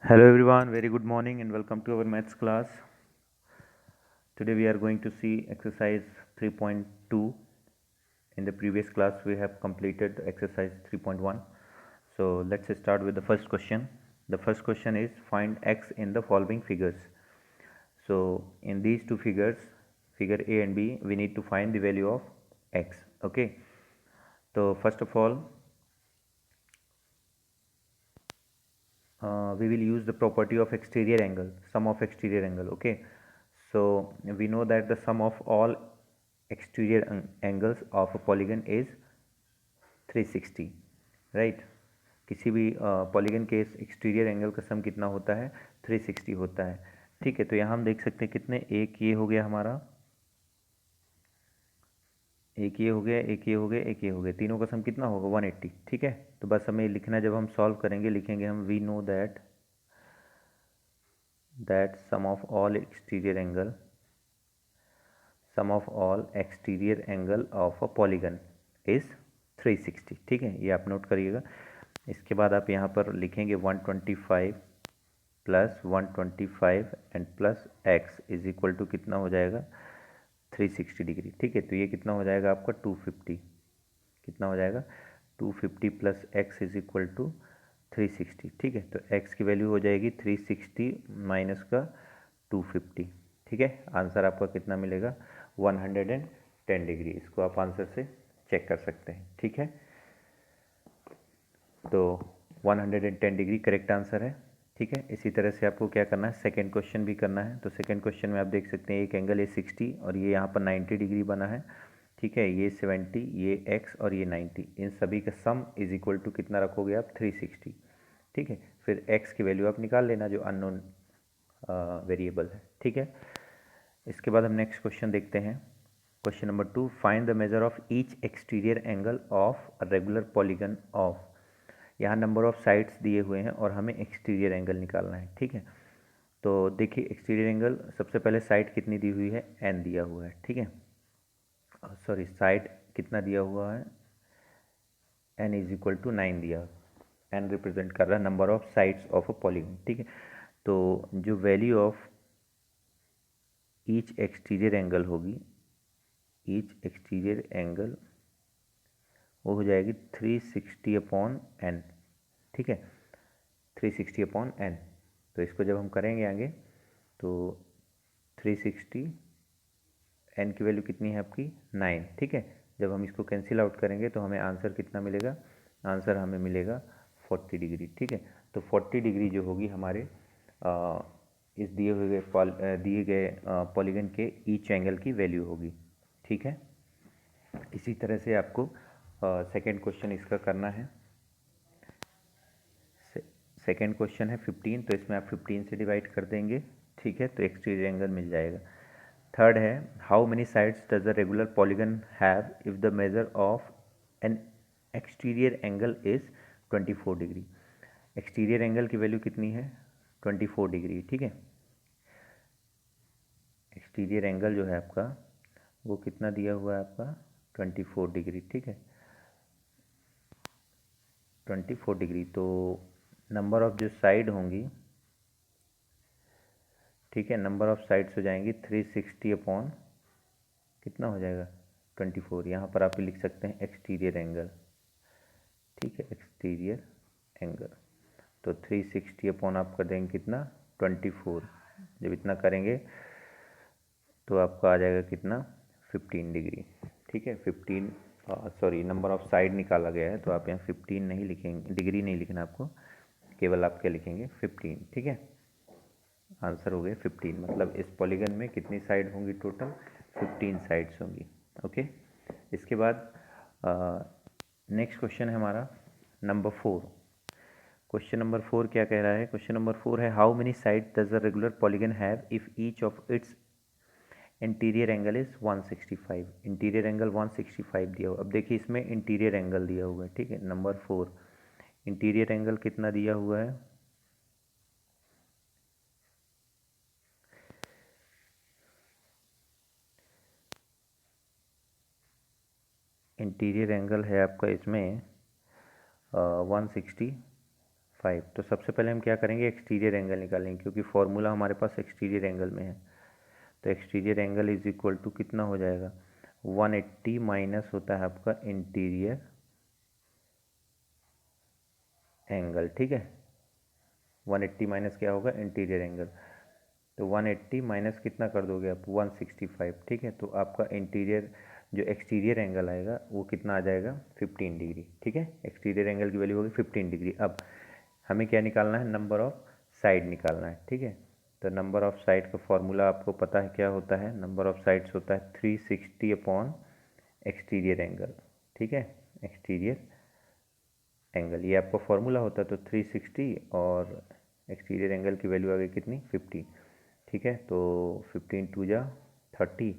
Hello everyone, very good morning and welcome to our maths class. Today we are going to see exercise 3.2. In the previous class we have completed exercise 3.1. So let's start with the first question. The first question is find x in the following figures. So in these two figures, figure A and B, we need to find the value of x. Okay. So first of all, we will use the property of exterior angle, sum of exterior angle. Okay, so we know that the sum of all exterior angles of a polygon is 360, right? किसी भी polygon के exterior angle का सम कितना होता है? 360 होता है. ठीक है, तो यहाँ हम देख सकते हैं कितने, एक ये हो गया हमारा, एक ये हो गया, एक ये हो गया, एक ये हो गया, तीनों का सम कितना होगा? 180. ठीक है, तो बस हमें लिखना, जब हम सॉल्व करेंगे लिखेंगे हम we know that sum of all exterior angle of a polygon is 360. ठीक है, ये आप नोट करिएगा. इसके बाद आप यहाँ पर लिखेंगे 125 plus 125 and plus X is equal to कितना हो जाएगा? 360 डिग्री. ठीक है, तो ये कितना हो जाएगा आपका? 250. कितना हो जाएगा? 250 plus X is equal to 360. ठीक है, तो x की वैल्यू हो जाएगी 360 माइनस का 250. ठीक है, आंसर आपका कितना मिलेगा? 110 डिग्री. इसको आप आंसर से चेक कर सकते हैं. ठीक है, तो 110 डिग्री करेक्ट आंसर है. ठीक है, इसी तरह से आपको क्या करना है? सेकेंड क्वेश्चन भी करना है. तो सेकेंड क्वेश्चन में आप देख सकते हैं एक एंगल है 60 और ये यहाँ पर 90 डिग्री बना है. ठीक है, ये 70, ये x और ये 90, इन सभी का सम इज इक्वल टू कितना रखोगे आप? 360. ठीक है, फिर x की वैल्यू आप निकाल लेना जो अननोन वेरिएबल है. ठीक है, इसके बाद हम नेक्स्ट क्वेश्चन देखते हैं. Question number 2, find the measure of each exterior angle of a regular polygon of. यहाँ नंबर ऑफ साइड्स दिए हुए हैं और हमें एक्सटीरियर एंगल निकालना है. ठीक है, तो देखिए एक्सटीरियर एंगल, सबसे पहले साइड कितनी दी हुई है? n दिया हुआ है. ठीक है, सॉरी, साइड कितना दिया हुआ है? n इज इक्वल टू 9 दिया. n रिप्रेजेंट कर रहा है number of sides of a polygon. ठीक है, तो जो value of each exterior angle होगी, ईच एक्सटीरियर एंगल वो हो जाएगी 360 अपॉन n. ठीक है, 360 अपॉन n. तो इसको जब हम करेंगे आगे तो 360, n की वैल्यू कितनी है आपकी? 9. ठीक है, जब हम इसको कैंसिल आउट करेंगे तो हमें आंसर कितना मिलेगा? आंसर हमें मिलेगा 40 डिग्री. ठीक है, तो 40 डिग्री जो होगी हमारे इस दिए गए पॉलीगन के ईच एंगल की वैल्यू होगी. ठीक है, इसी तरह से आपको सेकेंड क्वेश्चन इसका करना है. सेकेंड क्वेश्चन है 15, तो इसमें आप 15 से डिवाइड कर देंगे. ठीक है, तो एक्सटीरियर एंगल मिल जाएगा. थर्ड है, how many sides does a regular polygon have if the measure of N exterior angle is 24 degree. Exterior angle की वैल्यू कितनी है? 24 डिग्री. ठीक है, एक्सटीरियर एंगल जो है आपका वो कितना दिया हुआ है आपका? 24 डिग्री. ठीक है, 24 डिग्री. तो नंबर ऑफ जो साइड होंगी, ठीक है, नंबर ऑफ साइड्स हो जाएंगी 360 अपॉन कितना हो जाएगा? 24. यहाँ पर आप लिख सकते हैं एक्सटीरियर एंगल. ठीक है, एक्सटीरियर एंगल, तो 360 अपॉन आप कर देंगे कितना? 24. जब इतना करेंगे तो आपका आ जाएगा कितना? 15 डिग्री. ठीक है, 15, सॉरी, नंबर ऑफ साइड निकाला गया है तो आप यहाँ 15 नहीं लिखेंगे, डिग्री नहीं लिखना आपको, केवल आप क्या लिखेंगे? 15. ठीक है, आंसर हो गया 15. मतलब इस पॉलीगन में कितनी साइड होंगी? टोटल 15 साइड्स होंगी. ओके, इसके बाद नेक्स्ट क्वेश्चन है हमारा नंबर 4. क्वेश्चन नंबर 4 क्या कह रहा है? क्वेश्चन नंबर 4 है, how many side does a regular polygon have if each of its interior angle is 165. Interior angle 165 दिया हुआ. अब देखिए इसमें इंटीरियर एंगल दिया हुआ है. ठीक है, नंबर 4, इंटीरियर एंगल कितना दिया हुआ है? इंटीरियर एंगल है आपका इसमें 165. 5। तो सबसे पहले हम क्या करेंगे, एक्सटीरियर एंगल निकालेंगे, क्योंकि फॉर्मूला हमारे पास एक्सटीरियर एंगल में है। तो exterior angle is equal to कितना हो जाएगा, 180 माइनस होता है आपका इंटीरियर एंगल। ठीक है, 180 माइनस क्या होगा, इंटीरियर एंगल। तो 180 माइनस कितना कर दोगे आप, 165। ठीक है, तो आपका इंटीरियर जो एक्सटीरियर एंगल आएगा वो कितना आ जाएगा, 15 डिग्री। ठीक है, एक्सटीरियर एंगल की वैल्यू होगी 15 डिग्री। अब हमें क्या निकालना है, नंबर ऑफ साइड निकालना है। ठीक है, तो नंबर ऑफ साइड का फॉर्मूला आपको पता है क्या होता है, नंबर ऑफ साइड्स होता है 360 अपॉन एक्सटीरियर एंगल। ठीक है, एक्सटीरियर एंगल ये आपका फॉर्मूला होता है। तो 360 और एक्सटीरियर एंगल की वैल्यू आ गई कितनी, 50। ठीक है, तो 15 टू जा 30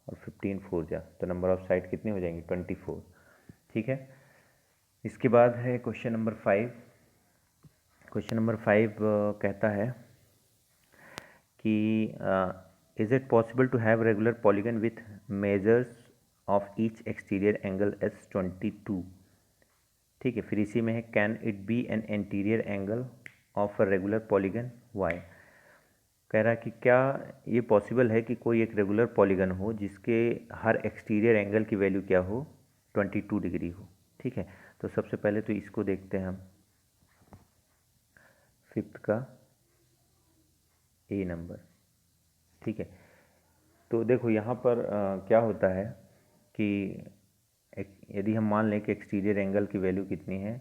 और 15 4 जा, तो नंबर ऑफ साइड कितनी हो जाएंगी, 24। ठीक है, इसके बाद है क्वेश्चन नंबर 5। क्वेश्चन नंबर 5 कहता है कि is it possible to have regular polygon with measures of each exterior angle as 22। ठीक है, फिर इसी में है can it be an interior angle of a regular polygon why. कह रहा है कि क्या ये पॉसिबल है कि कोई एक रेगुलर पॉलीगन हो जिसके हर एक्सटीरियर एंगल की वैल्यू क्या हो, 22 डिग्री हो। ठीक है, तो सबसे पहले तो इसको देखते हैं हम, फिफ्थ का ए नंबर। ठीक है, तो देखो यहाँ पर क्या होता है कि यदि हम मान लें कि एक्सटीरियर एंगल की वैल्यू कितनी है,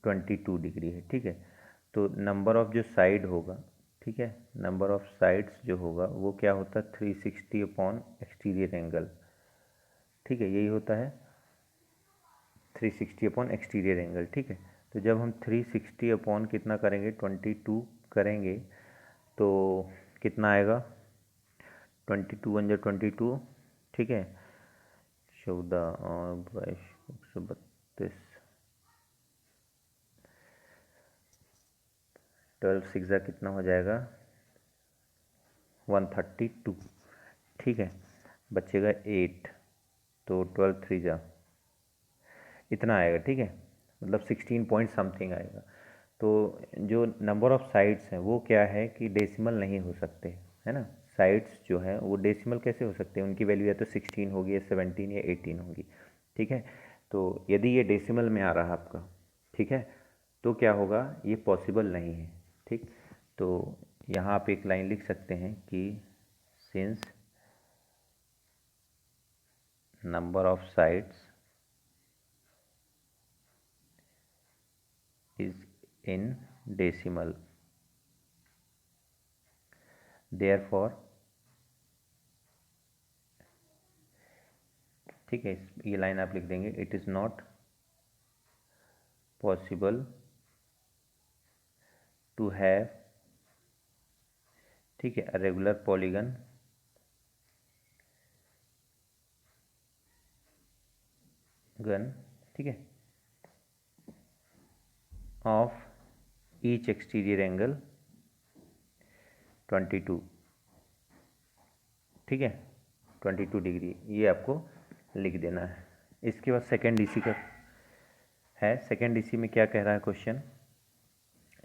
22 डिग्री है। ठीक है, तो नंबर ऑफ जो साइड होगा, ठीक है, नंबर ऑफ साइड्स जो होगा वो क्या होता है, 360 अपॉन एक्सटीरियर एंगल। ठीक है, यही होता है 360 अपॉन एक्सटीरियर एंगल। ठीक है, तो जब हम 360 अपॉन कितना करेंगे, 22 करेंगे, तो कितना आएगा, 22 वन जा 22। ठीक है, 14 और 22 132, 12 6 जा कितना हो जाएगा, 132। ठीक है, बचेगा 8, तो 12 3 जा इतना आएगा। ठीक है, मतलब 16 पॉइंट समथिंग आएगा। तो जो नंबर ऑफ साइड्स हैं वो क्या है कि डेसिमल नहीं हो सकते, है ना। साइड्स जो हैं वो डेसिमल कैसे हो सकते हैं, उनकी वैल्यू या तो 16 होगी या 17 या 18 होगी। ठीक है, तो यदि ये डेसिमल में आ रहा आपका, ठीक है, तो क्या होगा, ये पॉसिबल नहीं है। ठीक, तो यहाँ आप एक लाइन लिख सकते हैं कि since number of sides is in decimal, therefore, ठीक है, ये लाइन आप लिख देंगे, it is not possible to have, ठीक है, अ रेगुलर पॉलीगन गन, ठीक है, ऑफ ईच एक्सटीरियर एंगल 22। ठीक है, 22 डिग्री, ये आपको लिख देना है। इसके बाद सेकेंड डीसी का है, सेकेंड डीसी में क्या कह रहा है क्वेश्चन,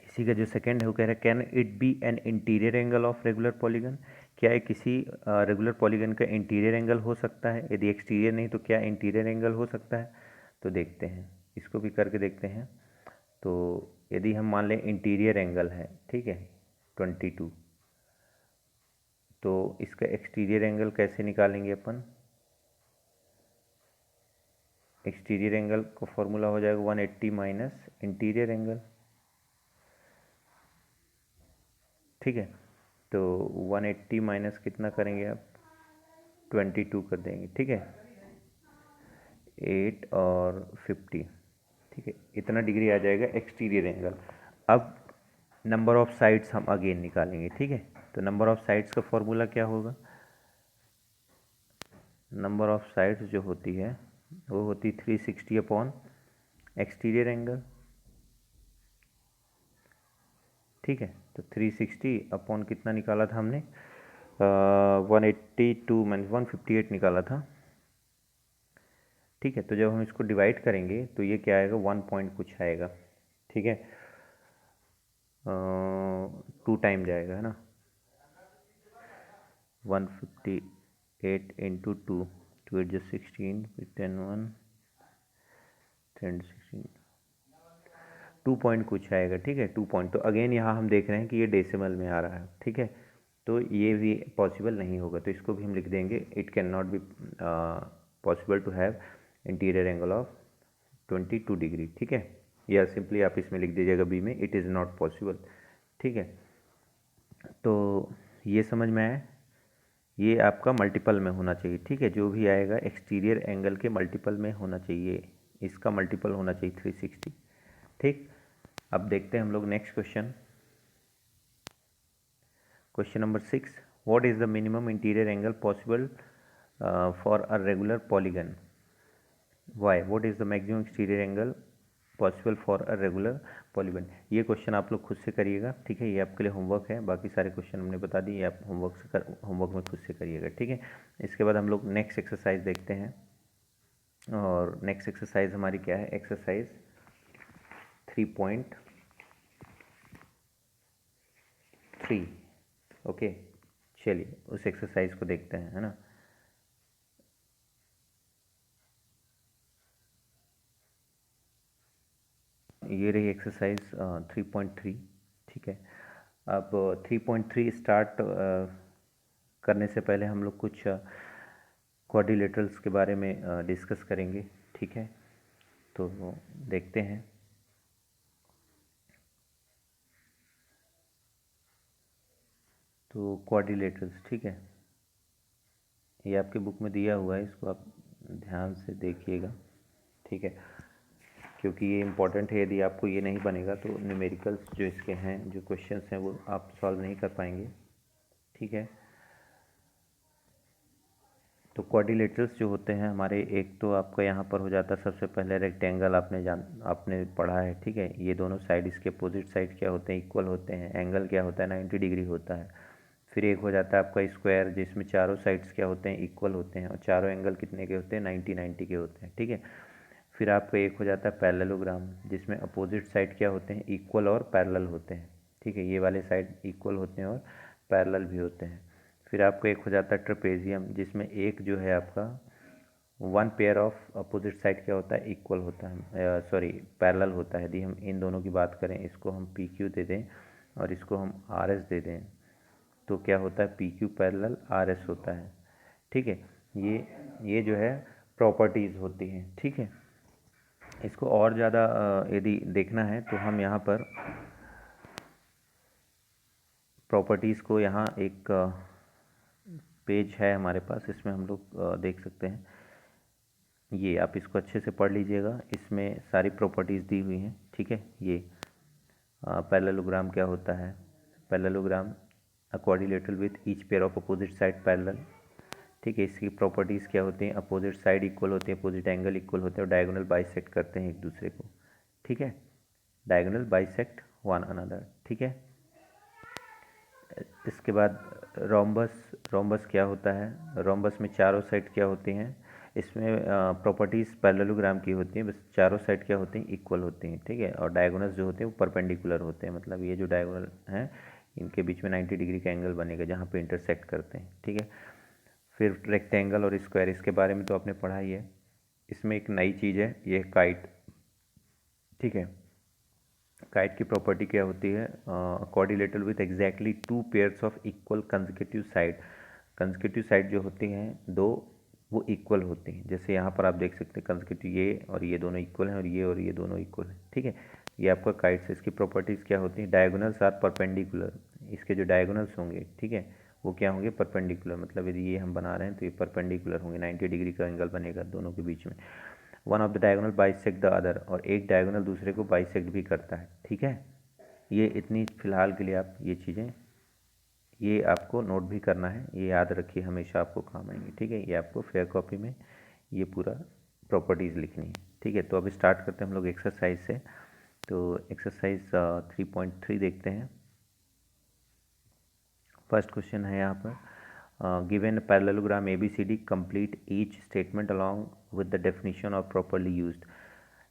इसी का जो सेकंड है वो कह रहा है can it be an interior angle of regular polygon. क्या है किसी रेगुलर पॉलीगन का इंटीरियर एंगल हो सकता है, यदि एक्सटीरियर नहीं तो क्या इंटीरियर एंगल हो सकता है। तो देखते हैं, इसको भी करके देखते हैं। तो यदि हम मान लें इंटीरियर एंगल है, ठीक है, 22, तो इसका एक्सटीरियर एंगल कैसे निकालेंगे अपन, एक्सटीरियर एंगल का फॉर्मूला हो जाएगा 180 माइनस इंटीरियर एंगल। ठीक है, तो 180 माइनस कितना करेंगे आप, 22 कर देंगे। ठीक है, 8 और 50, ठीक है, इतना डिग्री आ जाएगा एक्सटीरियर एंगल। अब नंबर ऑफ साइड्स हम अगेन निकालेंगे। ठीक है, तो नंबर ऑफ साइड्स का फॉर्मूला क्या होगा, नंबर ऑफ साइड्स जो होती है वो होती 360 अपॉन एक्सटीरियर एंगल। ठीक है, तो 360 अपॉन कितना निकाला था हमने, 182 माइनस 158 निकाला था। ठीक है, तो जब हम इसको डिवाइड करेंगे तो ये क्या आएगा, 1 पॉइंट कुछ आएगा। ठीक है, 2 टाइम जाएगा, है ना, 158 इंटू 2, 2 8 16, फिर 10 1 10 16, 2 पॉइंट कुछ आएगा। ठीक है, 2 पॉइंट। तो अगेन यहाँ हम देख रहे हैं कि ये डेसिमल में आ रहा है। ठीक है, तो ये भी पॉसिबल नहीं होगा, तो इसको भी हम लिख देंगे, it can not be possible to have interior angle of 22 degree. ठीक है, या सिंपली आप इसमें लिख दीजिएगा बी में, इट इज़ नॉट पॉसिबल। ठीक है, तो ये समझ में आया, ये आपका मल्टीपल में होना चाहिए। ठीक है, जो भी आएगा एक्सटीरियर एंगल के मल्टीपल में होना चाहिए, इसका मल्टीपल होना चाहिए 360। ठीक, अब देखते हैं हम लोग next question, question number 6, what is the minimum interior angle possible for a regular polygon, why, what is the maximum exterior angle possible for a regular polygon. ये क्वेश्चन आप लोग खुद से करिएगा। ठीक है, ये आपके लिए होमवर्क है, बाकी सारे क्वेश्चन हमने बता दिए, ये आप होमवर्क में खुद से करिएगा। ठीक है, इसके बाद हम लोग नेक्स्ट एक्सरसाइज देखते हैं, और नेक्स्ट एक्सरसाइज हमारी क्या है, एक्सरसाइज 3.3। ओके, चलिए उस एक्सरसाइज को देखते हैं, है ना। ये रही एक्सरसाइज 3.3। ठीक है, अब 3.3 स्टार्ट करने से पहले हम लोग कुछ क्वाड्रिलेटरल्स के बारे में डिस्कस करेंगे। ठीक है, तो देखते हैं। तो क्वाड्रिलेटरल्स, ठीक है, ये आपके बुक में दिया हुआ है, इसको आप ध्यान से देखिएगा। ठीक है, क्योंकि ये इम्पॉर्टेंट है, यदि आपको ये नहीं बनेगा तो न्यूमेरिकल्स जो इसके हैं, जो क्वेश्चंस हैं, वो आप सॉल्व नहीं कर पाएंगे। ठीक है, तो क्वाड्रिलेटरल्स जो होते हैं हमारे, एक तो आपका यहाँ पर हो जाता है सबसे पहले रेक्टेंगल, आपने पढ़ा है। ठीक है, ये दोनों साइड, इसके अपोजिट साइड क्या होते हैं, इक्वल होते हैं। एंगल क्या होता है, 90 डिग्री होता है। फिर एक हो जाता है आपका स्क्वायर, जिसमें चारों साइड्स क्या होते हैं, इक्वल होते हैं, और चारों एंगल कितने के होते हैं, 90 के होते हैं। ठीक है, फिर आपका एक हो जाता है पैरेललोग्राम, जिसमें अपोजिट साइड क्या होते हैं, इक्वल और पैरेलल होते हैं। ठीक है, ये वाले साइड इक्वल होते हैं और पैरेलल भी होते हैं। फिर आपका एक हो जाता है ट्रेपेजियम, जिसमें एक जो है आपका one pair of opposite side क्या होता है, इक्वल होता है, सॉरी पैरेलल होता है। यदि हम इन दोनों की बात करें, इसको हम पी क्यू दे दें और इसको हम आर एस दे दें, तो क्या होता है, P Q parallel R S होता है। ठीक है, ये जो है प्रॉपर्टीज़ होती हैं। ठीक है, इसको और ज़्यादा यदि देखना है तो हम यहाँ पर प्रॉपर्टीज़ को, यहाँ एक पेज है हमारे पास, इसमें हम लोग देख सकते हैं। ये आप इसको अच्छे से पढ़ लीजिएगा, इसमें सारी प्रॉपर्टीज़ दी हुई हैं। ठीक है, ये पैरेललोग्राम क्या होता है, parallelogram a quadrilateral with each pair of opposite side parallel. ठीक है, इसकी प्रॉपर्टीज़ क्या होती हैं, अपोजिट साइड इक्वल होते हैं, अपोजिट एंगल इक्वल होते हैं, और डायगोनल बाइसेक्ट करते हैं एक दूसरे को। ठीक है, डायगोनल बाइसेक्ट वन अनदर। ठीक है, इसके बाद रोम्बस, रोम्बस क्या होता है, रोम्बस में चारों साइड क्या होती हैं, इसमें प्रॉपर्टीज़ पैरेललोग्राम की होती हैं, बस चारों साइड क्या होती हैं, इक्वल होती हैं। ठीक है, और डायगोनल्स जो होते हैं वो परपेंडिकुलर होते हैं, मतलब ये जो डायगोनल हैं इनके बीच में 90 डिग्री का एंगल बनेगा जहाँ पे इंटरसेक्ट करते हैं। ठीक है, फिर रेक्टेंगल और स्क्वायर, इसके बारे में तो आपने पढ़ा ही है। इसमें एक नई चीज़ है, ये काइट। ठीक है, काइट की प्रॉपर्टी क्या होती है, quadrilateral with exactly 2 pairs of equal consecutive side. Consecutive side जो होती हैं दो, वो इक्वल होती हैं। जैसे यहाँ पर आप देख सकते हैं कंसेक्यूटिव, ये और ये दोनों इक्वल हैं, और ये दोनों इक्वल हैं। ठीक है, ये आपका काइट से, इसकी प्रॉपर्टीज़ क्या होती हैं, डायगोनल्स आर परपेंडिकुलर, इसके जो डायगोनल्स होंगे, ठीक है, वो क्या होंगे, परपेंडिकुलर। मतलब यदि ये हम बना रहे हैं तो ये परपेंडिकुलर होंगे, 90 डिग्री का एंगल बनेगा दोनों के बीच में। One of the diagonal bisect the other, और एक डायगोनल दूसरे को बाइसेक्ट भी करता है। ठीक है, ये इतनी फ़िलहाल के लिए आप ये चीज़ें, ये आपको नोट भी करना है, ये याद रखिए, हमेशा आपको काम आएंगे। ठीक है, ये आपको फेयर कॉपी में ये पूरा प्रॉपर्टीज़ लिखनी है। ठीक है, तो अब स्टार्ट करते हैं हम लोग एक्सरसाइज से। तो एक्सरसाइज 3.3 देखते हैं। फर्स्ट क्वेश्चन है यहाँ पर, given parallelogram ABCD, complete each statement along with the definition of properly used.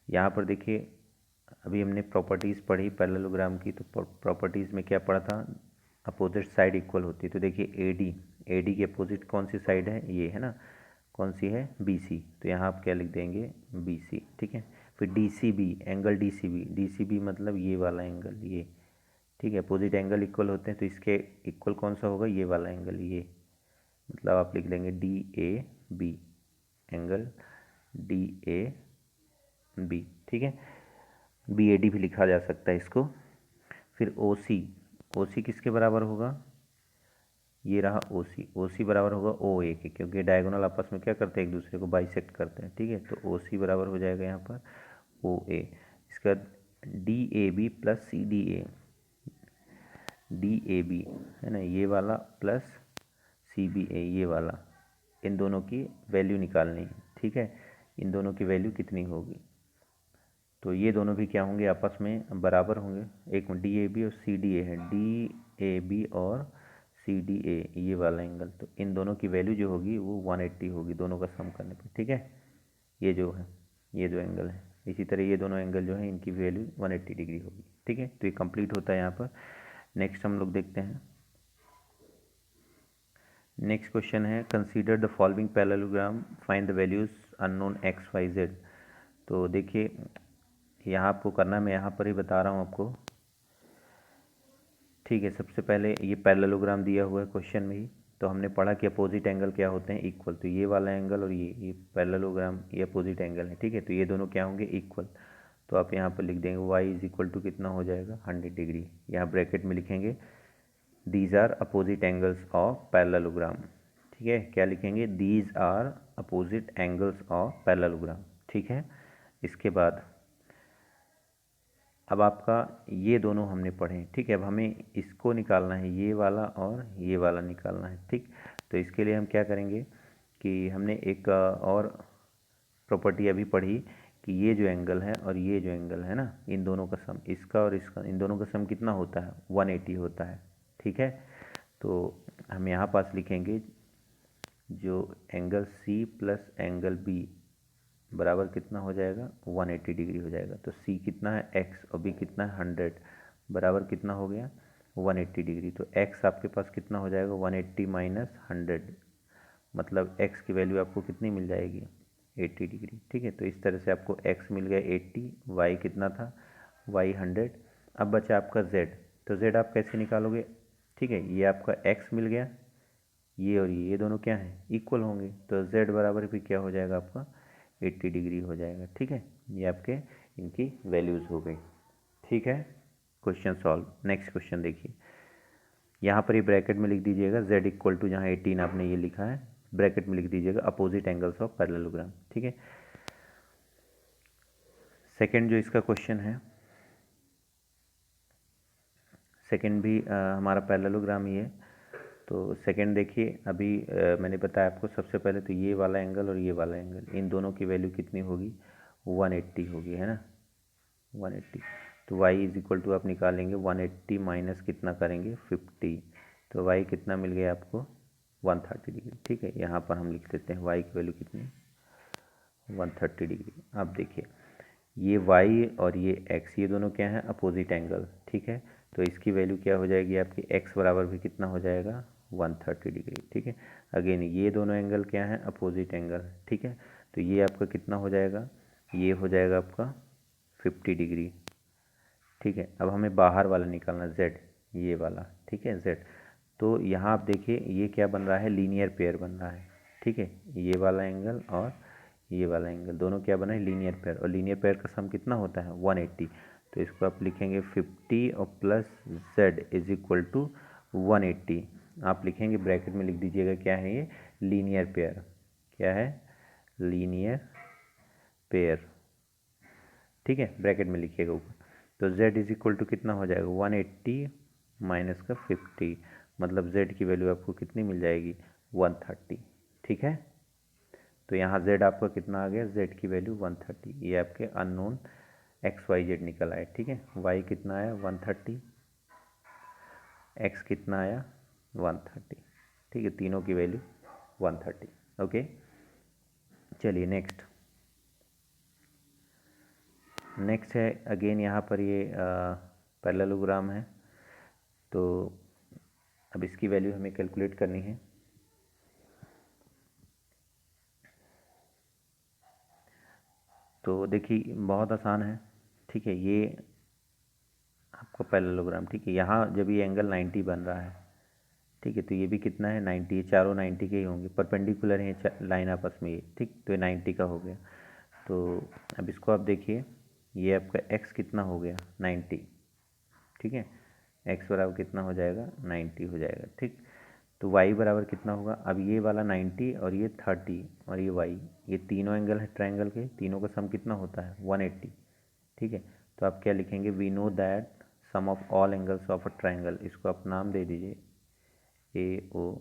यहाँ पर देखिए अभी हमने प्रॉपर्टीज़ पढ़ी पैरेललोग्राम की, तो प्रॉपर्टीज़ में क्या पढ़ा था, अपोजिट साइड इक्वल होती है। तो देखिए एडी की अपोजिट कौन सी साइड है, ये है ना, कौन सी है, बीसी। तो यहाँ आप क्या लिख देंगे, बीसी, ठीक है। फिर डीसीबी, एंगल डीसीबी, डीसीबी मतलब ये वाला एंगल, ये, ठीक है। अपोजिट एंगल इक्वल होते हैं तो इसके इक्वल कौन सा होगा, ये वाला एंगल, ये, मतलब आप लिख लेंगे D A B, angle D A B, ठीक है। बी ए डी भी लिखा जा सकता है इसको। फिर ओ सी, ओ सी किसके बराबर होगा, ये रहा ओ सी, ओ सी बराबर होगा ओ ए के, क्योंकि डायगोनल आपस में क्या करते हैं, एक दूसरे को बाइसेक्ट करते हैं, ठीक है। तो ओ सी बराबर हो जाएगा यहाँ पर ओ ए। इसका D A B plus C D A, D A B है ना, ये वाला प्लस सी बी ए, ये वाला, इन दोनों की वैल्यू निकालनी है, ठीक है। इन दोनों की वैल्यू कितनी होगी, तो ये दोनों भी क्या होंगे, आपस में बराबर होंगे। एक डी ए बी और सी डी ए है, डी ए बी और सी डी ए, ये वाला एंगल, तो इन दोनों की वैल्यू जो होगी वो 180 होगी दोनों का सम करने पे, ठीक है। ये जो है, ये जो एंगल है, इसी तरह ये दोनों एंगल जो है इनकी वैल्यू 180 डिग्री होगी, ठीक है। तो ये कंप्लीट होता है यहाँ पर। नेक्स्ट हम लोग देखते हैं, नेक्स्ट क्वेश्चन है consider the following parallelogram, find the values unknown X Y Z. तो देखिए यहाँ आपको करना है, मैं यहाँ पर ही बता रहा हूँ आपको, ठीक है। सबसे पहले ये पैरेललोग्राम दिया हुआ है क्वेश्चन में ही, तो हमने पढ़ा कि अपोजिट एंगल क्या होते हैं, इक्वल। तो ये वाला एंगल और ये पैरेललोग्राम, ये अपोजिट एंगल है, ठीक है। तो ये दोनों क्या होंगे, इक्वल। तो आप यहाँ पर लिख देंगे y इज इक्वल टू कितना हो जाएगा, 100 डिग्री। यहाँ ब्रैकेट में लिखेंगे these are opposite angles of parallelogram, ठीक है। क्या लिखेंगे, these are opposite angles of parallelogram, ठीक है। इसके बाद अब आपका ये दोनों हमने पढ़े, ठीक है। अब हमें इसको निकालना है, ये वाला और ये वाला निकालना है, ठीक। तो इसके लिए हम क्या करेंगे कि हमने एक और प्रॉपर्टी अभी पढ़ी कि ये जो एंगल है और ये जो एंगल है ना, इन दोनों का सम, इसका और इसका, इन दोनों का सम कितना होता है, 180 होता है, ठीक है। तो हम यहाँ पास लिखेंगे जो angle C plus angle B बराबर कितना हो जाएगा, 180 डिग्री हो जाएगा। तो सी कितना है x और b कितना है 100, बराबर कितना हो गया 180 डिग्री। तो x आपके पास कितना हो जाएगा 180 माइनस 100, मतलब x की वैल्यू आपको कितनी मिल जाएगी 80 डिग्री, ठीक है। तो इस तरह से आपको x मिल गया 80, y कितना था y 100। अब बचा आपका z, तो z आप कैसे निकालोगे, ठीक है। ये आपका x मिल गया, ये और ये दोनों क्या हैं, इक्वल होंगे। तो z बराबर भी क्या हो जाएगा आपका 80 डिग्री हो जाएगा, ठीक है। ये आपके इनकी वैल्यूज़ हो गई, ठीक है। Question solve. नेक्स्ट क्वेश्चन देखिए, यहाँ पर ये ब्रैकेट में लिख दीजिएगा z इक्वल टू, जहाँ 18 आपने ये लिखा है, ब्रैकेट में लिख दीजिएगा अपोजिट एंगल्स ऑफ पैरेललोग्राम, ठीक है। सेकेंड जो इसका क्वेश्चन है, सेकेंड भी हमारा पैरेललोग्राम ही है। तो सेकेंड देखिए, अभी मैंने बताया आपको सबसे पहले, तो ये वाला एंगल और ये वाला एंगल, इन दोनों की वैल्यू कितनी होगी 180 होगी, है ना, 180। तो y इज इक्वल टू आप निकालेंगे 180 माइनस कितना करेंगे 50, तो y कितना मिल गया आपको 130 डिग्री, ठीक है। यहाँ पर हम लिख देते हैं y की वैल्यू कितनी 130 डिग्री। आप देखिए ये y और ये x, ये दोनों क्या हैं, अपोजिट एंगल, ठीक है। तो इसकी वैल्यू क्या हो जाएगी आपकी, x बराबर भी कितना हो जाएगा 130 डिग्री, ठीक है। अगेन ये दोनों एंगल क्या हैं, अपोजिट एंगल, ठीक है। तो ये आपका कितना हो जाएगा, ये हो जाएगा आपका 50 डिग्री, ठीक है। अब हमें बाहर वाला निकालना z, ये वाला, ठीक है, z। तो यहाँ आप देखिए ये क्या बन रहा है, लीनियर पेयर बन रहा है, ठीक है। ये वाला एंगल और ये वाला एंगल दोनों क्या बना है, लीनियर पेयर, और लीनियर पेयर का सम कितना होता है 180। तो इसको आप लिखेंगे 50 और plus z is equal to 180। आप लिखेंगे ब्रैकेट में लिख दीजिएगा क्या है ये, लीनियर पेयर, क्या है, लीनियर पेयर, ठीक है। ब्रैकेट में लिखिएगा ऊपर। तो z इज इक्वल टू कितना हो जाएगा 180 माइनस का 50, मतलब z की वैल्यू आपको कितनी मिल जाएगी 130, ठीक है। तो यहाँ z आपका कितना आ गया, z की वैल्यू 130, ये आपके अननोन एक्स वाई जेड निकल आए, ठीक है। y कितना आया 130, x कितना आया 130, ठीक है। तीनों की वैल्यू 130, ओके। चलिए नेक्स्ट, नेक्स्ट है अगेन यहाँ पर ये पैरेललोग्राम है, तो अब इसकी वैल्यू हमें कैलकुलेट करनी है। तो देखिए बहुत आसान है, ठीक है। ये आपका पैरेललोग्राम, ठीक है। यहाँ जब ये एंगल 90 बन रहा है, ठीक है, तो ये भी कितना है 90, ये चारों 90 के ही होंगे, परपेंडिकुलर है लाइन आपस में ये, ठीक। तो ये 90 का हो गया। तो अब इसको आप देखिए, ये आपका x कितना हो गया 90, ठीक है। x बराबर कितना हो जाएगा 90 हो जाएगा, ठीक। तो y बराबर कितना होगा, अब ये वाला 90 और ये 30 और ये y, ये तीनों एंगल है ट्रायंगल के, तीनों का सम कितना होता है 180, ठीक है। तो आप क्या लिखेंगे, we know that sum of all angles of a triangle, इसको आप नाम दे दीजिए ए ओ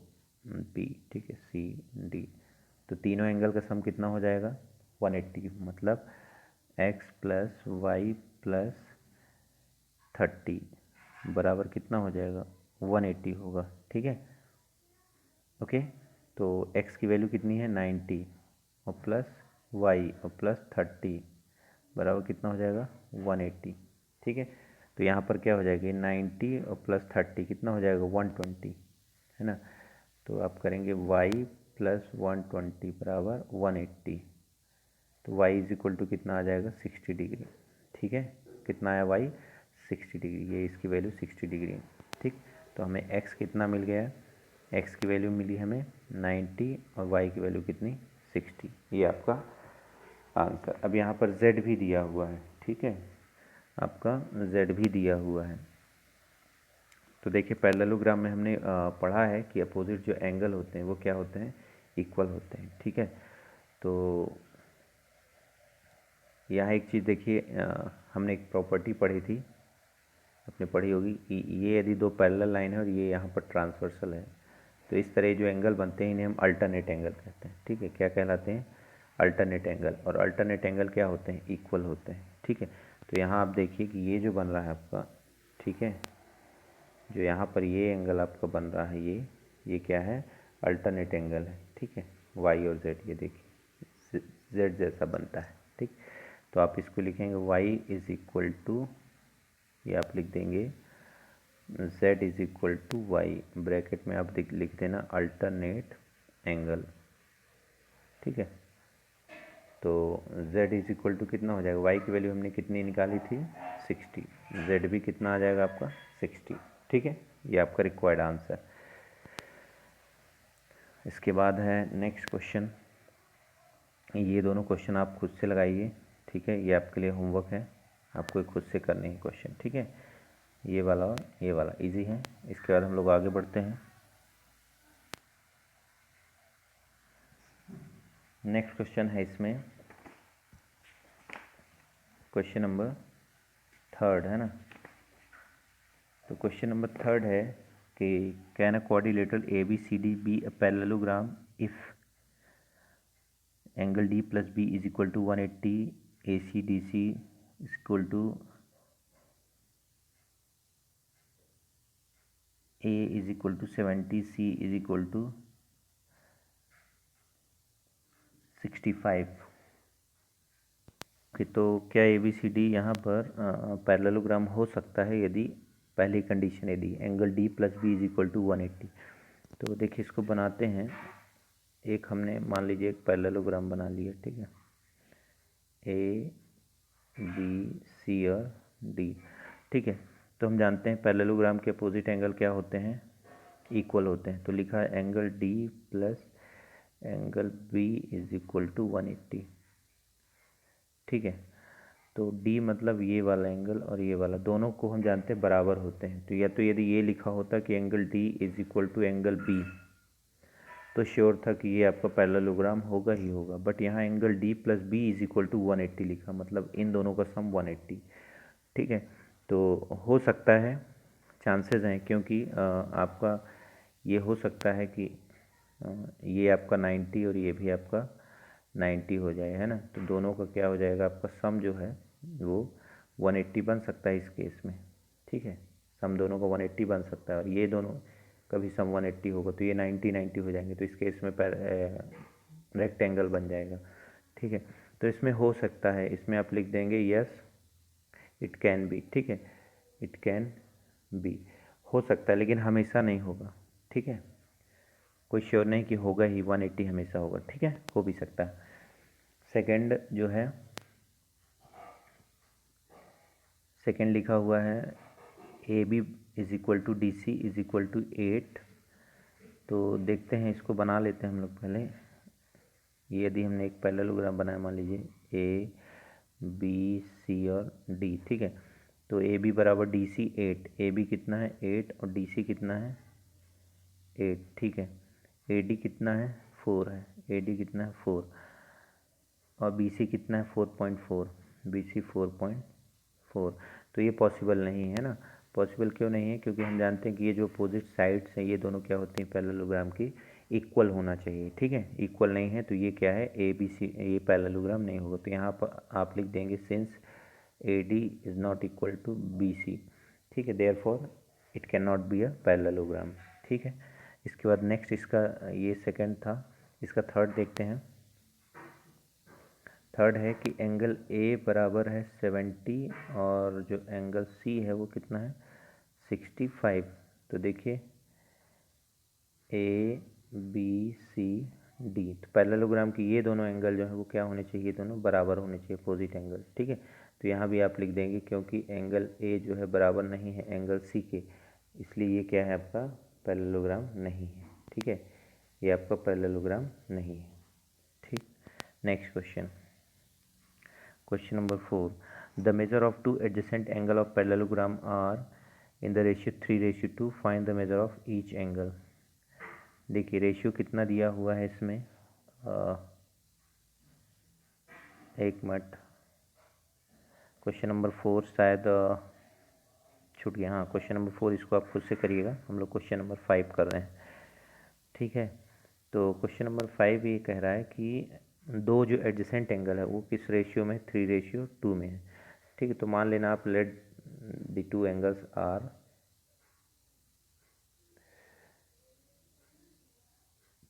बी, ठीक है, सी डी। तो तीनों एंगल का सम कितना हो जाएगा 180, मतलब x प्लस वाई प्लस 30 बराबर कितना हो जाएगा 180 होगा, ठीक है। ओके, तो x की वैल्यू कितनी है 90 और प्लस y और प्लस 30 बराबर कितना हो जाएगा 180, ठीक है। तो यहाँ पर क्या हो जाएगा 90 और प्लस 30 कितना हो जाएगा 120, है ना। तो आप करेंगे y प्लस 120 बराबर 180, तो y इज इक्वल टू कितना आ जाएगा 60 डिग्री, ठीक है। कितना आया y 60 डिग्री, ये इसकी वैल्यू 60 डिग्री, ठीक। तो हमें x कितना मिल गया, x की वैल्यू मिली हमें 90 और y की वैल्यू कितनी 60, ये आपका आंसर। अब यहाँ पर z भी दिया हुआ है, ठीक है, आपका z भी दिया हुआ है। तो देखिए पैरेललोग्राम में हमने पढ़ा है कि अपोजिट जो एंगल होते हैं वो क्या होते हैं, इक्वल होते हैं, ठीक है। तो यहाँ एक चीज़ देखिए, हमने एक प्रॉपर्टी पढ़ी थी, आपने पढ़ी होगी कि ये यदि दो पैरेलल लाइन है और ये यहाँ पर ट्रांसवर्सल है, तो इस तरह जो एंगल बनते हैं इन्हें हम अल्टरनेट एंगल कहते हैं, ठीक है। क्या कहलाते हैं, अल्टरनेट एंगल। और अल्टरनेट एंगल क्या होते हैं, इक्वल होते हैं, ठीक है। तो यहाँ आप देखिए कि ये जो बन रहा है आपका, ठीक है, जो यहाँ पर ये एंगल आपका बन रहा है, ये क्या है, अल्टरनेट एंगल है, ठीक है। वाई और जेड, ये देखिए जेड जैसा बनता है, ठीक। तो आप इसको लिखेंगे y इज इक्वल टू, ये आप लिख देंगे z is equal to Y, bracket में आप लिख देना अल्टरनेट एंगल, ठीक है। तो z इज इक्वल टू कितना हो जाएगा, y की वैल्यू हमने कितनी निकाली थी 60, z भी कितना आ जाएगा आपका 60, ठीक है। ये आपका रिक्वायर्ड आंसर। इसके बाद है नेक्स्ट क्वेश्चन, ये दोनों क्वेश्चन आप खुद से लगाइए, ठीक है। ये आपके लिए होमवर्क है, आपको खुद से करने हैं क्वेश्चन, ठीक है। ये वाला और ये वाला इजी है। इसके बाद हम लोग आगे बढ़ते हैं। नेक्स्ट क्वेश्चन है इसमें क्वेश्चन नंबर 3 है ना। तो क्वेश्चन नंबर 3 है कि can a quadrilateral A B C D be a parallelogram if angle D plus B is equal to 180, A C D C is equal to A is equal to 70, C is equal to 65। Okay, तो क्या ए B C D यहाँ पर parallelogram हो सकता है यदि पहली condition यदि angle D plus B is equal to 180। तो देखिए इसको बनाते हैं, एक हमने मान लीजिए एक पैरेललोग्राम बना लिया, ठीक है, ए बी सी और डी, ठीक है। तो हम जानते हैं पैरेललोग्राम के अपोजिट एंगल क्या होते हैं, इक्वल होते हैं। तो लिखा है angle D plus angle B is equal to 180, ठीक है। तो D मतलब ये वाला एंगल और ये वाला, दोनों को हम जानते हैं बराबर होते हैं। तो या तो यदि ये लिखा होता कि angle D is equal to angle B, तो श्योर था कि ये आपका पैरेललोग्राम होगा ही होगा। बट यहाँ angle D plus B is equal to 180 लिखा, मतलब इन दोनों का सम 180, ठीक है। तो हो सकता है, चांसेस हैं, क्योंकि आपका ये हो सकता है कि ये आपका 90 और ये भी आपका 90 हो जाए, है ना। तो दोनों का क्या हो जाएगा, आपका सम जो है वो 180 बन सकता है इस केस में, ठीक है। सम दोनों का 180 बन सकता है, और ये दोनों का भी सम 180 होगा, तो ये 90 हो जाएंगे। तो इस केस में रेक्टेंगल बन जाएगा, ठीक है। तो इसमें हो सकता है, इसमें आप लिख देंगे यस इट कैन बी, ठीक है, इट कैन बी, हो सकता है लेकिन हमेशा नहीं होगा, ठीक है, कोई श्योर नहीं कि होगा ही 180 हमेशा होगा, ठीक है, हो भी सकता है। सेकंड जो है, सेकंड लिखा हुआ है A B is equal to D C is equal to 8। तो देखते हैं, इसको बना लेते हैं हम लोग पहले। ये यदि हमने एक पैरेललोग्राम बनाया, मान लीजिए ए बी सी और डी, ठीक है, तो ए बी बराबर डी सी 8, ए बी कितना है 8 और डी सी कितना है 8, ठीक है, ए डी कितना है 4 है, ए डी कितना है 4 और बी सी कितना है 4.4, बी सी 4.4। तो ये पॉसिबल नहीं है ना। पॉसिबल क्यों नहीं है? क्योंकि हम जानते हैं कि ये जो अपोजिट साइड्स हैं ये दोनों क्या होती हैं पैरेललोग्राम की, इक्वल होना चाहिए, ठीक है, इक्वल नहीं है तो ये क्या है ए बी सी, ये पैरेललोग्राम नहीं होगा। तो यहाँ पर आप लिख देंगे since A D is not equal to B C, ठीक है, therefore it can not be a parallelogram, ठीक है। इसके बाद नेक्स्ट इसका, ये सेकंड था, इसका थर्ड देखते हैं। थर्ड है कि एंगल ए बराबर है 70 और जो एंगल सी है वो कितना है 65। तो देखिए ए बी सी डी, तो पैरेललोग्राम की ये दोनों एंगल जो है वो क्या होने चाहिए, दोनों बराबर होने चाहिए, अपोजिट एंगल, ठीक है। तो यहाँ भी आप लिख देंगे क्योंकि एंगल ए जो है बराबर नहीं है एंगल सी के, इसलिए ये क्या है आपका पैरेललोग्राम नहीं है, ठीक है, ये आपका पैरेललोग्राम नहीं है, ठीक। Next question, question number 4, the measure of two adjacent angle of parallelogram are in the ratio 3:2, find the measure of each angle। देखिए रेशियो कितना दिया हुआ है इसमें, एक मिनट, क्वेश्चन नंबर 4 शायद छूट गया, हाँ क्वेश्चन नंबर 4 इसको आप खुद से करिएगा, हम लोग क्वेश्चन नंबर 5 कर रहे हैं, ठीक है। तो क्वेश्चन नंबर 5 ये कह रहा है कि दो जो एडजेसेंट एंगल है वो किस रेशियो में, 3:2 में है, ठीक है। तो मान लेना आप let the two angles are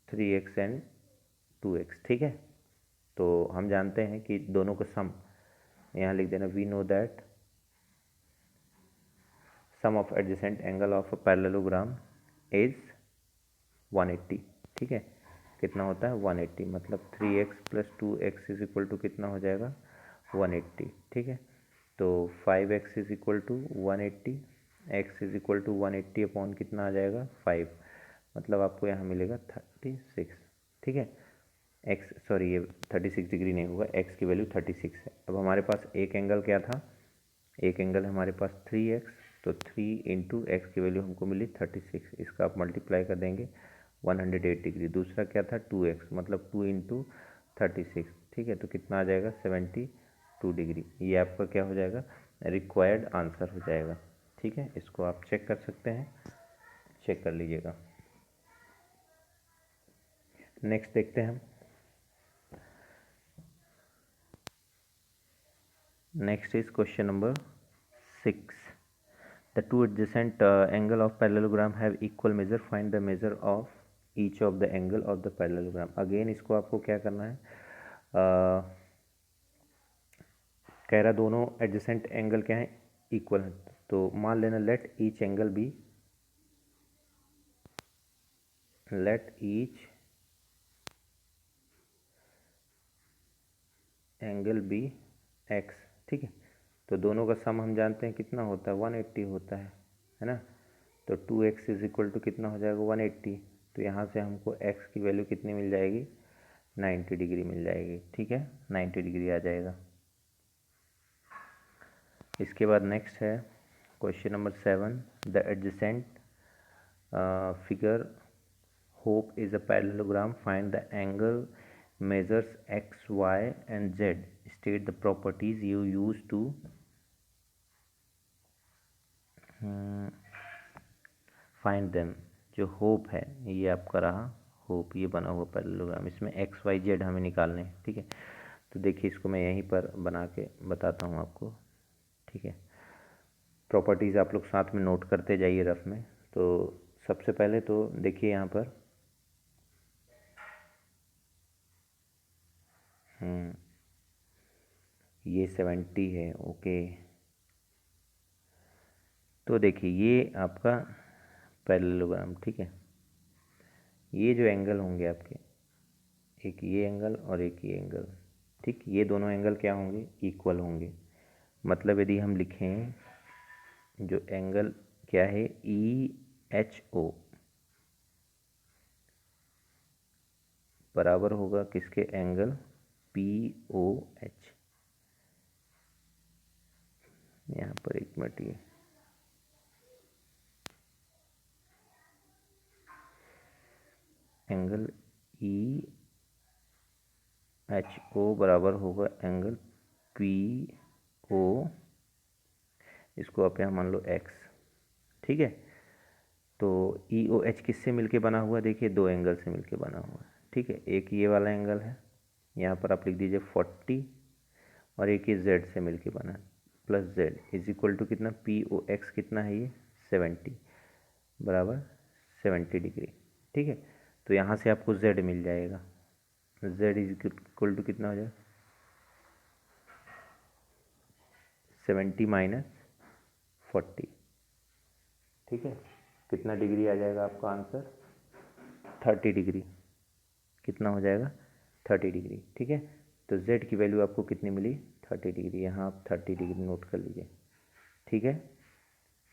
3x and 2x, ठीक है। तो हम जानते हैं कि दोनों का सम, यहाँ लिख देना, we know that sum of adjacent angle of a parallelogram is 180, ठीक है, कितना होता है 180, मतलब 3x + 2x is equal to कितना हो जाएगा 180, ठीक है। तो 5x is equal to 180, x is equal to 180 upon कितना आ जाएगा 5, मतलब आपको यहाँ मिलेगा 36, ठीक है। x सॉरी ये 36 डिग्री नहीं होगा, x की वैल्यू 36 है। अब हमारे पास एक एंगल क्या था, एक एंगल है हमारे पास 3x, तो 3 इंटू एक्स की वैल्यू हमको मिली 36, इसका आप मल्टीप्लाई कर देंगे 108 डिग्री। दूसरा क्या था 2x, मतलब 2 इंटू 36, ठीक है, तो कितना आ जाएगा 72 डिग्री। ये आपका क्या हो जाएगा, रिक्वायर्ड आंसर हो जाएगा, ठीक है। इसको आप चेक कर सकते हैं, चेक कर लीजिएगा। नेक्स्ट देखते हैं हम, next is question number 6, the two adjacent angle of parallelogram have equal measure, find the measure of each of the angle of the parallelogram। Again इसको आपको क्या करना है, कह रहा दोनों एडजेसेंट एंगल क्या है इक्वल है, तो मान लेना let each angle be, let each angle be x, ठीक है। तो दोनों का सम हम जानते हैं कितना होता है 180 होता है ना। तो 2x इज इक्वल टू कितना हो जाएगा 180, तो यहाँ से हमको x की वैल्यू कितनी मिल जाएगी 90 डिग्री मिल जाएगी, ठीक है, 90 डिग्री आ जाएगा। इसके बाद नेक्स्ट है question number 7, the adjacent figure hope is a parallelogram, find the angle measures x, y and z, state the properties you use to find them। जो होप है ये आपका रहा होप, ये बना हुआ पैरेललोग्राम, इसमें x, y, z हमें निकालने हैं, ठीक है। तो देखिए इसको मैं यहीं पर बना के बताता हूँ आपको, ठीक है। प्रॉपर्टीज़ आप लोग साथ में नोट करते जाइए रफ में। तो सबसे पहले तो देखिए यहाँ पर ये 70 है, ओके, तो देखिए ये आपका पैरेललोग्राम, ठीक है। ये जो एंगल होंगे आपके, एक ये एंगल और एक ये एंगल, ठीक, ये दोनों एंगल क्या होंगे, इक्वल होंगे। मतलब यदि हम लिखें जो एंगल क्या है, EHO बराबर होगा किसके, एंगल POH। यहाँ पर एक मिनट, ये एंगल EHO बराबर होगा एंगल PO, इसको आप यहाँ मान लो X, ठीक है। तो EOH किससे मिलके बना हुआ, देखिए दो एंगल से मिलके बना हुआ है, ठीक है। एक ये वाला एंगल है, यहाँ पर आप लिख दीजिए 40, और एक ये Z से मिलके बना है, plus Z is equal to कितना, POX कितना है ये 70 बराबर 70 डिग्री, ठीक है। तो यहाँ से आपको Z मिल जाएगा, Z इज इक्वल टू कितना हो जाएगा 70 माइनस 40, ठीक है। कितना डिग्री आ जाएगा आपका आंसर, 30 डिग्री, कितना हो जाएगा 30 डिग्री, ठीक है। तो Z की वैल्यू आपको कितनी मिली, 30 डिग्री, यहाँ आप 30 डिग्री नोट कर लीजिए, ठीक है।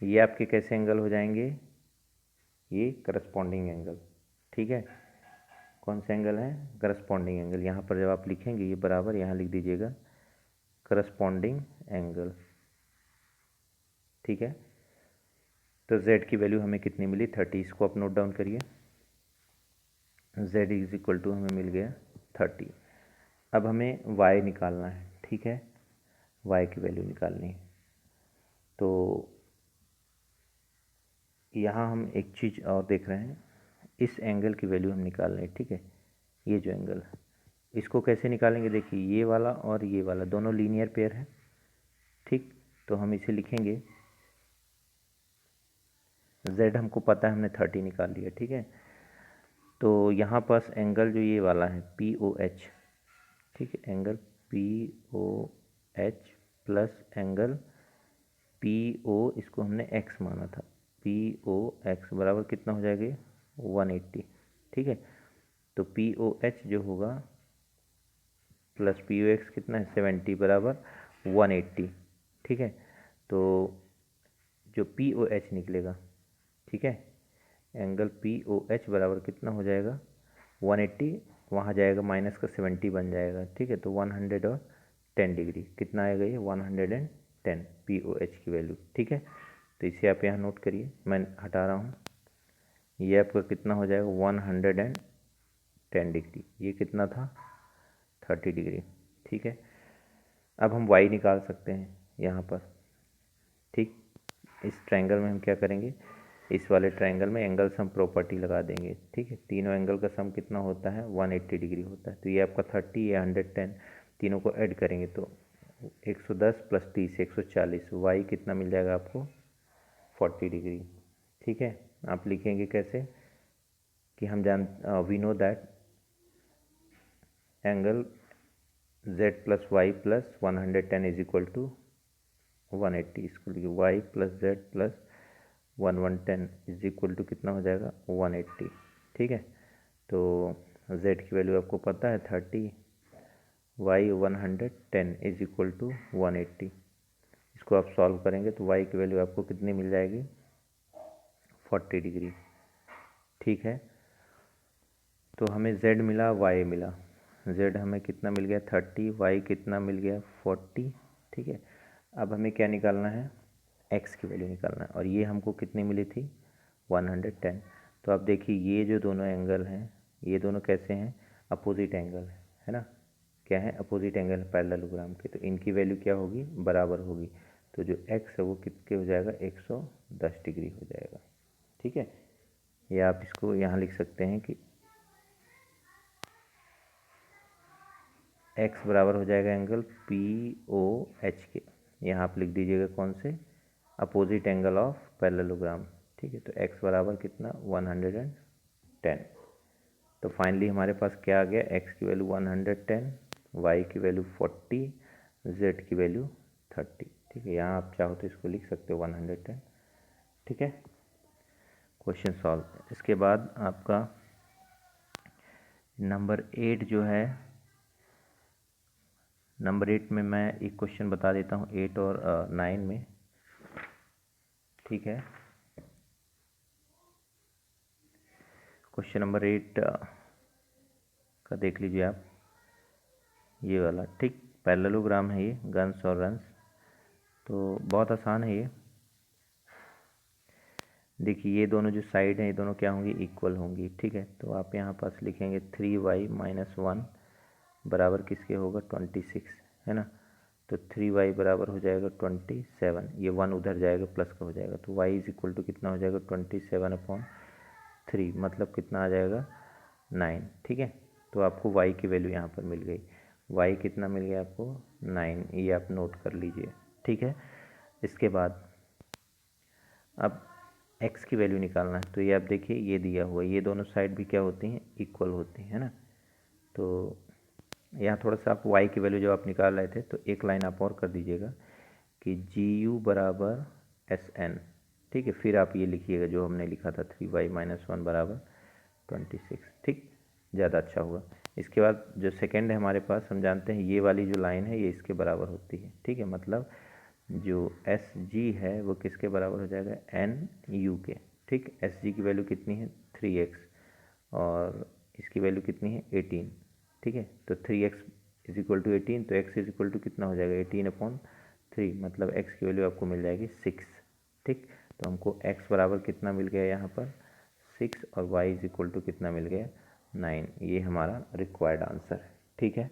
ये आपके कैसे एंगल हो जाएंगे, ये करस्पॉन्डिंग एंगल, ठीक है। कौन सा एंगल है, करस्पॉन्डिंग एंगल। यहाँ पर जब आप लिखेंगे ये बराबर, यहाँ लिख दीजिएगा करस्पॉन्डिंग एंगल, ठीक है। तो Z की वैल्यू हमें कितनी मिली, 30, इसको आप नोट डाउन करिए। Z इज इक्वल टू हमें मिल गया 30। अब हमें Y निकालना है, ठीक है, Y की वैल्यू निकालनी है। तो यहाँ हम एक चीज़ और देख रहे हैं, इस एंगल की वैल्यू हम निकाल रहे हैं, ठीक है। ये जो एंगल है इसको कैसे निकालेंगे, देखिए ये वाला और ये वाला दोनों लीनियर पेयर है, ठीक। तो हम इसे लिखेंगे, Z हमको पता है, हमने 30 निकाल लिया, ठीक है। तो यहाँ पास एंगल जो ये वाला है POH, ठीक है, angle POH plus angle PO, इसको हमने X माना था, POX बराबर कितना हो जाएगा 180, ठीक है। तो POH जो होगा प्लस POX कितना है 70 बराबर 180, ठीक है। तो जो POH निकलेगा, ठीक है, एंगल POH बराबर कितना हो जाएगा 180, वहाँ जाएगा माइनस का 70 बन जाएगा, ठीक है। तो 110 डिग्री, कितना आएगा ये 110 POH की वैल्यू, ठीक है। तो इसे आप यहाँ नोट करिए, मैं हटा रहा हूँ, ये आपका कितना हो जाएगा 110 डिग्री, ये कितना था 30 डिग्री, ठीक है। अब हम Y निकाल सकते हैं यहाँ पर, ठीक। इस ट्रायंगल में हम क्या करेंगे, इस वाले ट्रायंगल में एंगल सम प्रॉपर्टी लगा देंगे, ठीक है। तीनों एंगल का सम कितना होता है 180 डिग्री होता है। तो ये आपका 30, ये 110, तीनों को ऐड करेंगे तो 110 प्लस 30 140, Y कितना मिल जाएगा आपको 40 डिग्री, ठीक है। आप लिखेंगे कैसे कि हम we know that angle Z plus Y plus 110 is equal to 180, इसको लिखिए Y plus Z plus 110 is equal to कितना हो जाएगा 180, ठीक है। तो Z की वैल्यू आपको पता है 30, Y 110 इज इक्वल टू 180, इसको आप सॉल्व करेंगे तो Y की वैल्यू आपको कितनी मिल जाएगी 40 डिग्री, ठीक है। तो हमें Z मिला, Y मिला, Z हमें कितना मिल गया 30, Y कितना मिल गया 40, ठीक है। अब हमें क्या निकालना है, X की वैल्यू निकालना है, और ये हमको कितनी मिली थी 110। तो आप देखिए ये जो दोनों एंगल हैं, ये दोनों कैसे हैं, अपोजिट एंगल है ना, क्या है अपोजिट एंगल पैरेललोग्राम के, तो इनकी वैल्यू क्या होगी, बराबर होगी। तो जो X है वो कितने हो जाएगा 110 डिग्री हो जाएगा, ठीक है। या आप इसको यहाँ लिख सकते हैं कि X बराबर हो जाएगा एंगल POH के, यहाँ आप लिख दीजिएगा कौन से, अपोजिट एंगल ऑफ पैरेललोग्राम, ठीक है। तो X बराबर कितना 110। तो फाइनली हमारे पास क्या आ गया, X की वैल्यू 110, Y की वैल्यू 40, Z की वैल्यू 30, ठीक है। यहाँ आप चाहो तो इसको लिख सकते हो 110, ठीक है, क्वेश्चन सॉल्व। इसके बाद आपका नंबर 8 जो है, नंबर 8 में मैं एक क्वेश्चन बता देता हूँ, 8 और 9 में, ठीक है। क्वेश्चन नंबर 8 का देख लीजिए आप, ये वाला, ठीक, पैरेललोग्राम है ये, गन्स और रन्स, तो बहुत आसान है ये। देखिए ये दोनों जो साइड हैं ये दोनों क्या होंगी, इक्वल होंगी, ठीक है। तो आप यहाँ पास लिखेंगे 3y - 1 बराबर किसके होगा, 26, है ना। तो 3y बराबर हो जाएगा 27, ये 1 उधर जाएगा प्लस का हो जाएगा, तो y इज इक्वल टू कितना हो जाएगा, 27/3, मतलब कितना आ जाएगा, 9, ठीक है। तो आपको y की वैल्यू यहाँ पर मिल गई, y कितना मिल गया आपको, 9, ये आप नोट कर लीजिए, ठीक है। इसके बाद अब x की वैल्यू निकालना है, तो ये आप देखिए ये दिया हुआ, ये दोनों साइड भी क्या होती हैं, इक्वल होती हैं, है ना। तो यहाँ थोड़ा सा आप y की वैल्यू जो आप निकाल रहे थे, तो एक लाइन आप और कर दीजिएगा कि GU बराबर SN, ठीक है। फिर आप ये लिखिएगा जो हमने लिखा था, 3y - 1 बराबर 26, ठीक, ज़्यादा अच्छा होगा। इसके बाद जो सेकेंड है हमारे पास, हम जानते हैं ये वाली जो लाइन है ये इसके बराबर होती है, ठीक है। मतलब जो SG है वो किसके बराबर हो जाएगा, NU के, ठीक। SG की वैल्यू कितनी है, 3x, और इसकी वैल्यू कितनी है, 18, ठीक है। तो 3x इज इक्वल टू 18, तो x इज इक्वल टू कितना हो जाएगा, 18/3, मतलब x की वैल्यू आपको मिल जाएगी 6, ठीक। तो हमको x बराबर कितना मिल गया यहाँ पर, 6, और y इज इक्वल टू कितना मिल गया, 9, ये हमारा रिक्वायर्ड आंसर है, ठीक है।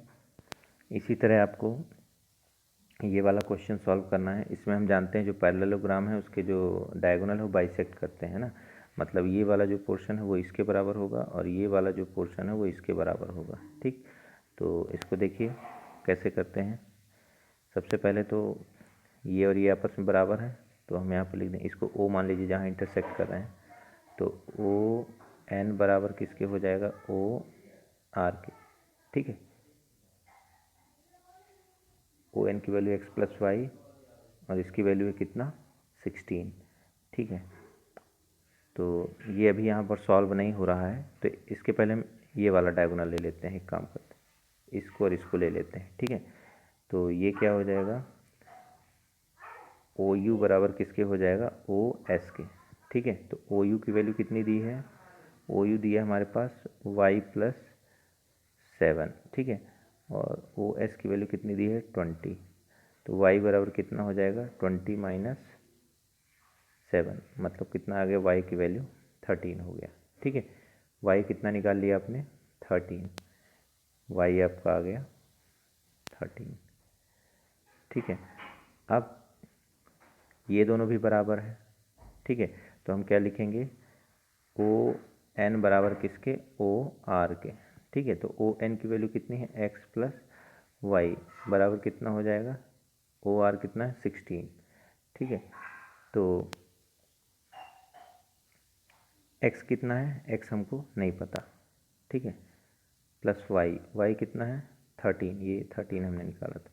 इसी तरह आपको ये वाला क्वेश्चन सॉल्व करना है। इसमें हम जानते हैं जो पैरेललोग्राम है उसके जो डायगोनल है वो बाइसेक्ट करते हैं ना, मतलब ये वाला जो पोर्शन है वो इसके बराबर होगा और ये वाला जो पोर्शन है वो इसके बराबर होगा, ठीक। तो इसको देखिए कैसे करते हैं। सबसे पहले तो ये और ये आपस में बराबर है, तो हम यहाँ पर लिख दें, इसको O मान लीजिए जहाँ इंटरसेक्ट कर रहे हैं, तो ON बराबर किसके हो जाएगा, OR के, ठीक है। ON की वैल्यू x + y और इसकी वैल्यू है कितना, 16, ठीक है। तो ये अभी यहाँ पर सॉल्व नहीं हो रहा है, तो इसके पहले हम ये वाला डायगोनल ले लेते हैं, एक काम करते हैं, इसको और इसको ले लेते हैं, ठीक है। तो ये क्या हो जाएगा, OU बराबर किसके हो जाएगा, OS के, ठीक है। तो OU की वैल्यू कितनी दी है, OU दिया हमारे पास y + 7, ठीक है, और OS की वैल्यू कितनी दी है, 20, तो y बराबर कितना हो जाएगा, 20 - 7, मतलब कितना आ गया, y की वैल्यू 13 हो गया, ठीक है। y कितना निकाल लिया आपने, 13, y आपका आ गया 13, ठीक है। अब ये दोनों भी बराबर है, ठीक है। तो हम क्या लिखेंगे, ON बराबर किसके, OR के, ठीक है। तो ON की वैल्यू कितनी है, x + y बराबर कितना हो जाएगा, OR कितना है, 16, ठीक है। तो x कितना है, x हमको नहीं पता, ठीक है, प्लस y कितना है, 13, ये 13 हमने निकाला था,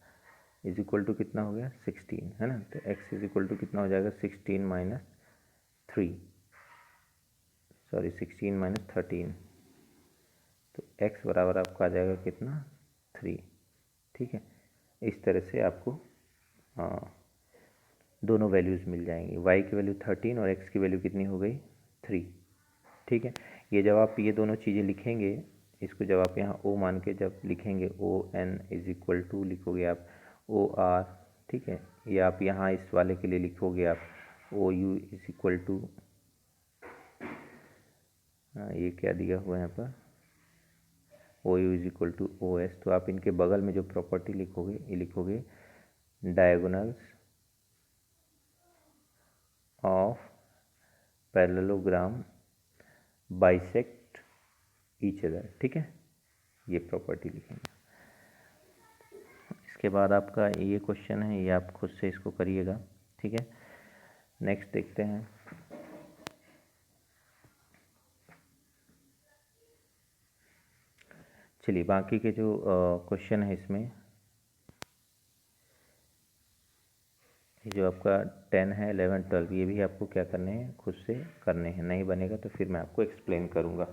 इज इक्वल टू कितना हो गया, 16, है ना। तो x इज इक्वल टू कितना हो जाएगा, 16 - 3, सॉरी 16 - 13, तो x बराबर आपका आ जाएगा कितना, 3, ठीक है। इस तरह से आपको दोनों वैल्यूज़ मिल जाएंगी, y की वैल्यू 13 और x की वैल्यू कितनी हो गई, 3, ठीक है। ये जब आप ये दोनों चीज़ें लिखेंगे, इसको जब आप यहाँ O मान के जब लिखेंगे, ON इज इक्वल टू लिखोगे आप OR, ठीक है। ये आप यहाँ इस वाले के लिए लिखोगे आप OU इज इक्वल टू, ये क्या दिया हुआ है यहाँ पर, OU is equal to OS, तो आप इनके बगल में जो प्रॉपर्टी लिखोगे ये लिखोगे diagonals of parallelogram bisect each other, ठीक है, ये प्रॉपर्टी लिखेंगे। इसके बाद आपका ये क्वेश्चन है, ये आप खुद से इसको करिएगा, ठीक है। नेक्स्ट देखते हैं, चलिए बाकी के जो क्वेश्चन है इसमें, ये जो आप आपका 10 है, 11, 12 ये भी आपको क्या करने हैं, खुद से करने हैं। नहीं बनेगा तो फिर मैं आपको एक्सप्लेन करूँगा।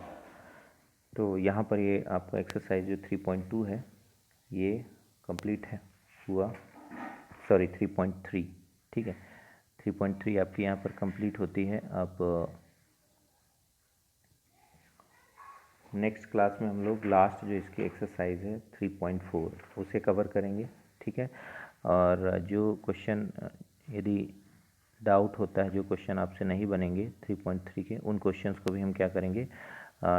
तो यहाँ पर ये आपका एक्सरसाइज जो 3.2 है ये कंप्लीट है हुआ, सॉरी 3.3, ठीक है 3.3 आपकी यहाँ पर कंप्लीट होती है। अब नेक्स्ट क्लास में हम लोग लास्ट जो इसकी एक्सरसाइज है 3.4 उसे कवर करेंगे, ठीक है। और जो क्वेश्चन यदि डाउट होता है, जो क्वेश्चन आपसे नहीं बनेंगे 3.3 के, उन क्वेश्चंस को भी हम क्या करेंगे,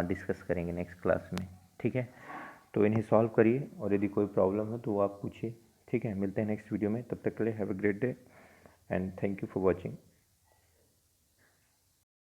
डिस्कस करेंगे नेक्स्ट क्लास में, ठीक है। तो इन्हें सॉल्व करिए और यदि कोई प्रॉब्लम हो तो वो आप पूछिए, ठीक है। मिलते हैं नेक्स्ट वीडियो में, तब तक के लिए have a great day and thank you for watching.